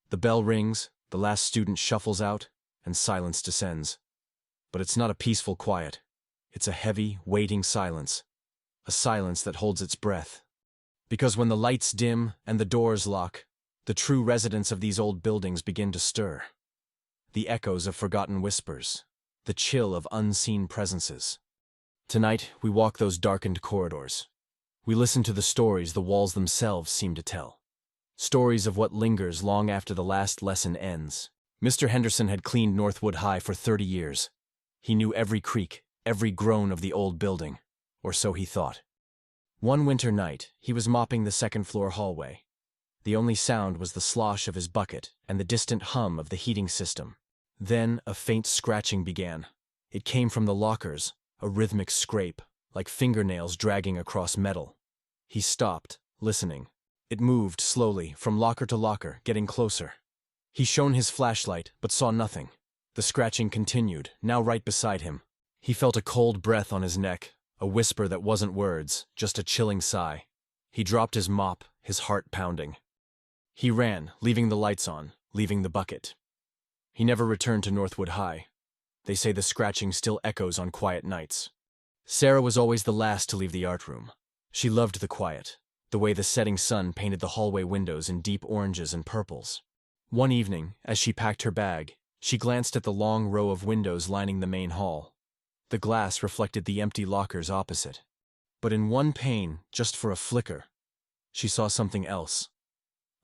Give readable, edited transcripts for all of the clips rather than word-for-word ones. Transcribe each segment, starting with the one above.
The bell rings, the last student shuffles out, and silence descends. But it's not a peaceful quiet. It's a heavy, waiting silence. A silence that holds its breath. Because when the lights dim and the doors lock, the true residents of these old buildings begin to stir. The echoes of forgotten whispers. The chill of unseen presences. Tonight, we walk those darkened corridors. We listen to the stories the walls themselves seem to tell. Stories of what lingers long after the last lesson ends. Mr. Henderson had cleaned Northwood High for 30 years. He knew every creak, every groan of the old building, or so he thought. One winter night, he was mopping the second-floor hallway. The only sound was the slosh of his bucket and the distant hum of the heating system. Then a faint scratching began. It came from the lockers, a rhythmic scrape, like fingernails dragging across metal. He stopped, listening. It moved slowly, from locker to locker, getting closer. He shone his flashlight, but saw nothing. The scratching continued, now right beside him. He felt a cold breath on his neck, a whisper that wasn't words, just a chilling sigh. He dropped his mop, his heart pounding. He ran, leaving the lights on, leaving the bucket. He never returned to Northwood High. They say the scratching still echoes on quiet nights. Sarah was always the last to leave the art room. She loved the quiet, the way the setting sun painted the hallway windows in deep oranges and purples. One evening, as she packed her bag, she glanced at the long row of windows lining the main hall. The glass reflected the empty lockers opposite. But in one pane, just for a flicker, she saw something else.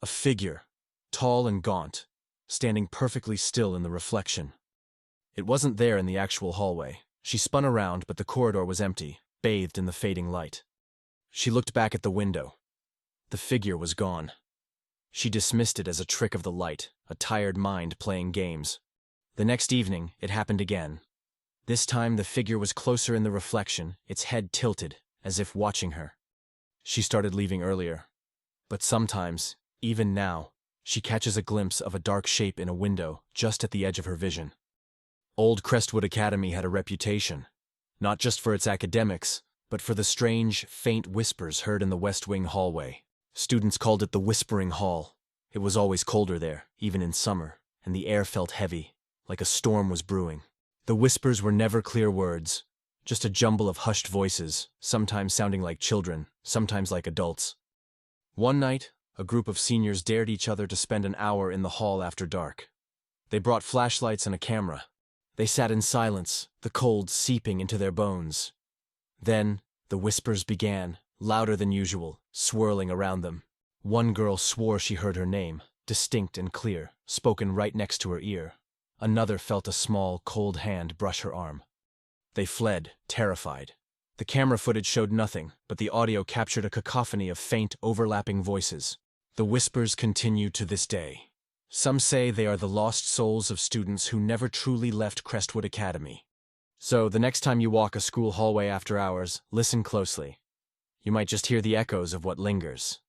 A figure, tall and gaunt, standing perfectly still in the reflection. It wasn't there in the actual hallway. She spun around, but the corridor was empty, bathed in the fading light. She looked back at the window. The figure was gone. She dismissed it as a trick of the light, a tired mind playing games. The next evening, it happened again. This time the figure was closer in the reflection, its head tilted, as if watching her. She started leaving earlier. But sometimes, even now, she catches a glimpse of a dark shape in a window just at the edge of her vision. Old Crestwood Academy had a reputation, not just for its academics, but for the strange, faint whispers heard in the West Wing hallway. Students called it the Whispering Hall. It was always colder there, even in summer, and the air felt heavy, like a storm was brewing. The whispers were never clear words, just a jumble of hushed voices, sometimes sounding like children, sometimes like adults. One night, a group of seniors dared each other to spend an hour in the hall after dark. They brought flashlights and a camera. They sat in silence, the cold seeping into their bones. Then, the whispers began, louder than usual, swirling around them. One girl swore she heard her name, distinct and clear, spoken right next to her ear. Another felt a small, cold hand brush her arm. They fled, terrified. The camera footage showed nothing, but the audio captured a cacophony of faint, overlapping voices. The whispers continue to this day. Some say they are the lost souls of students who never truly left Crestwood Academy. So, the next time you walk a school hallway after hours, listen closely. You might just hear the echoes of what lingers.